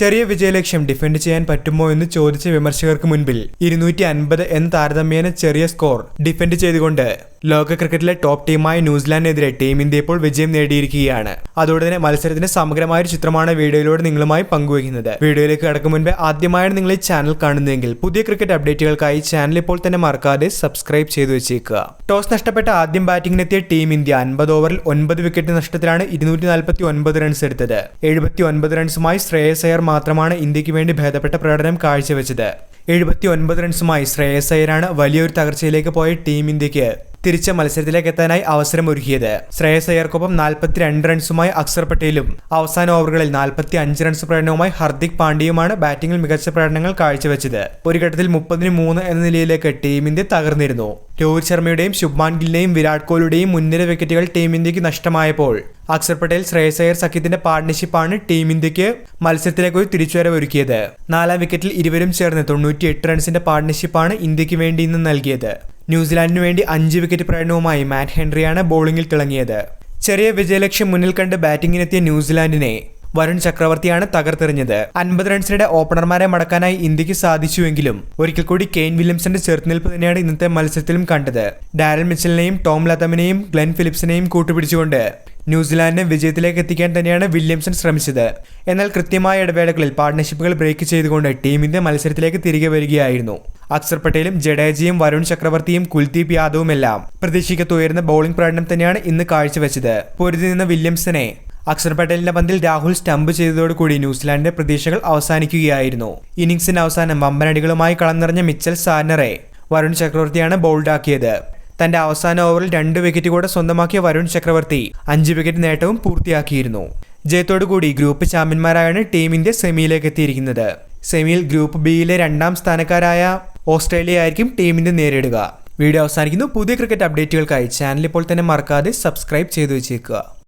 ചെറിയ വിജയലക്ഷ്യം ഡിഫെൻഡ് ചെയ്യാൻ പറ്റുമോ എന്ന് ചോദിച്ച വിമർശകർക്ക് മുൻപിൽ 250 എന്ന താരതമ്യേന ചെറിയ സ്കോർ ഡിഫെൻഡ് ചെയ്തുകൊണ്ട് ലോക ക്രിക്കറ്റിലെ ടോപ്പ് ടീമായ ന്യൂസിലാൻഡിനെതിരെ ടീം ഇന്ത്യ ഇപ്പോൾ വിജയം നേടിയിരിക്കുകയാണ്. അതോടെ തന്നെ മത്സരത്തിന്റെ സമഗ്രമായ ഒരു ചിത്രമാണ് വീഡിയോയിലൂടെ നിങ്ങളുമായി പങ്കുവയ്ക്കുന്നത്. വീഡിയോയിലേക്ക് കടക്കും മുൻപ് ആദ്യമായാണ് നിങ്ങൾ ഈ ചാനൽ കാണുന്നതെങ്കിൽ പുതിയ ക്രിക്കറ്റ് അപ്ഡേറ്റുകൾക്കായി ചാനൽ ഇപ്പോൾ തന്നെ മറക്കാതെ സബ്സ്ക്രൈബ് ചെയ്തു വെച്ചേക്കുക. ടോസ് നഷ്ടപ്പെട്ട ആദ്യം ബാറ്റിംഗിനെത്തിയ ടീം ഇന്ത്യ 50 ഓവറിൽ 9 വിക്കറ്റ് നഷ്ടത്തിലാണ് 249 റൺസ് എടുത്തത്. 79 റൺസുമായി ശ്രേയസ് അയ്യർ മാത്രമാണ് ഇന്ത്യക്ക് വേണ്ടി ഭേദപ്പെട്ട പ്രകടനം കാഴ്ചവെച്ചത്. 79 റൺസുമായി ശ്രേയസ് അയ്യരാണ് വലിയൊരു തകർച്ചയിലേക്ക് പോയ ടീം ഇന്ത്യക്ക് തിരിച്ച മത്സരത്തിലേക്ക് എത്താനായി അവസരമൊരുക്കിയത്. ശ്രേയസ് അയ്യർക്കൊപ്പം 42 റൺസുമായി അക്സർ പട്ടേലും അവസാന ഓവറുകളിൽ 45 റൺസ് പ്രകടനവുമായി ഹർദിക് പാണ്ഡ്യയുമാണ് ബാറ്റിംഗിൽ മികച്ച പ്രകടനങ്ങൾ കാഴ്ചവെച്ചത്. ഒരു ഘട്ടത്തിൽ 30-3 എന്ന നിലയിലേക്ക് ടീം ഇന്ത്യ തകർന്നിരുന്നു. രോഹിത് ശർമ്മയുടെയും ശുഭ്മാൻ ഗില്ലിന്റെയും വിരാട് കോഹ്ലിയുടെയും മുൻനിര വിക്കറ്റുകൾ ടീം ഇന്ത്യക്ക് നഷ്ടമായപ്പോൾ അക്സർ പട്ടേൽ ശ്രേയസ് അയ്യർ സഖ്യത്തിന്റെ പാർട്ണർഷിപ്പാണ് ടീം ഇന്ത്യക്ക് മത്സരത്തിലേക്ക് ഒരു തിരിച്ചുവരവൊരുക്കിയത്. 4ാം വിക്കറ്റിൽ ഇരുവരും ചേർന്ന് 98 റൺസിന്റെ പാർട്ണർഷിപ്പാണ് ഇന്ത്യക്ക് വേണ്ടി ഇന്ന് നൽകിയത്. ന്യൂസിലാൻഡിനു വേണ്ടി 5 വിക്കറ്റ് പ്രകടനവുമായി മാറ്റ് ഹെൻറിയാണ് ബോളിംഗിൽ തിളങ്ങിയത്. ചെറിയ വിജയലക്ഷ്യം മുന്നിൽ കണ്ട് ബാറ്റിംഗിനെത്തിയ ന്യൂസിലാൻഡിനെ വരുൺ ചക്രവർത്തിയാണ് തകർത്തെറിഞ്ഞത്. 50 റൺസിനിടെ ഓപ്പണർമാരെ മടക്കാനായി ഇന്ത്യക്ക് സാധിച്ചുവെങ്കിലും ഒരിക്കൽ കൂടി കെയ്ൻ വില്യംസന്റെ ചെറുത്തുനിൽപ്പ് തന്നെയാണ് ഇന്നത്തെ മത്സരത്തിലും കണ്ടത്. ഡാരൽ മിച്ചലിനെയും ടോം ലതമിനെയും ഗ്ലെൻ ഫിലിപ്സിനെയും കൂട്ടുപിടിച്ചുകൊണ്ട് ന്യൂസിലാൻഡിനെ വിജയത്തിലേക്ക് എത്തിക്കാൻ തന്നെയാണ് വില്യംസൺ ശ്രമിച്ചത്. എന്നാൽ കൃത്യമായ ഇടവേളകളിൽ പാർട്ണർഷിപ്പുകൾ ബ്രേക്ക് ചെയ്തുകൊണ്ട് ടീം ഇന്ത്യ മത്സരത്തിലേക്ക് തിരികെ വരികയായിരുന്നു. അക്സർ പട്ടേലും ജഡേജയും വരുൺ ചക്രവർത്തിയും കുൽദീപ് യാദവുമെല്ലാം പ്രതീക്ഷിക്കത്ത് ഉയർന്ന ബൌളിംഗ് പ്രകടനം തന്നെയാണ് ഇന്ന് കാഴ്ചവെച്ചത്. പൊരുതി നിന്ന വില്യംസനെ അക്സർ പട്ടേലിന്റെ പന്തിൽ രാഹുൽ സ്റ്റംപ് ചെയ്തതോടുകൂടി ന്യൂസിലാൻഡിന്റെ പ്രതീക്ഷകൾ അവസാനിക്കുകയായിരുന്നു. ഇന്നിംഗ്സിന് അവസാനം വമ്പനടികളുമായി കളം നിറഞ്ഞ മിച്ചൽ സാർനറെ വരുൺ ചക്രവർത്തിയാണ് ബൗൾഡാക്കിയത്. തന്റെ അവസാന ഓവറിൽ 2 വിക്കറ്റ് കൂടെ സ്വന്തമാക്കിയ വരുൺ ചക്രവർത്തി 5 വിക്കറ്റ് നേട്ടവും പൂർത്തിയാക്കിയിരുന്നു. ജയത്തോടുകൂടി ഗ്രൂപ്പ് ചാമ്പ്യന്മാരായാണ് ടീം ഇന്ത്യ സെമിയിലേക്ക് എത്തിയിരിക്കുന്നത്. സെമിയിൽ ഗ്രൂപ്പ് ബിയിലെ 2ാം സ്ഥാനക്കാരായ ഓസ്ട്രേലിയ ആയിരിക്കും ടീം ഇന്ത്യ നേരിടുക. വീഡിയോ അവസാനിക്കുന്നു. പുതിയ ക്രിക്കറ്റ് അപ്ഡേറ്റുകൾക്കായി ചാനൽ ഇപ്പോൾ തന്നെ മറക്കാതെ സബ്സ്ക്രൈബ് ചെയ്തു വെച്ചേക്കുക.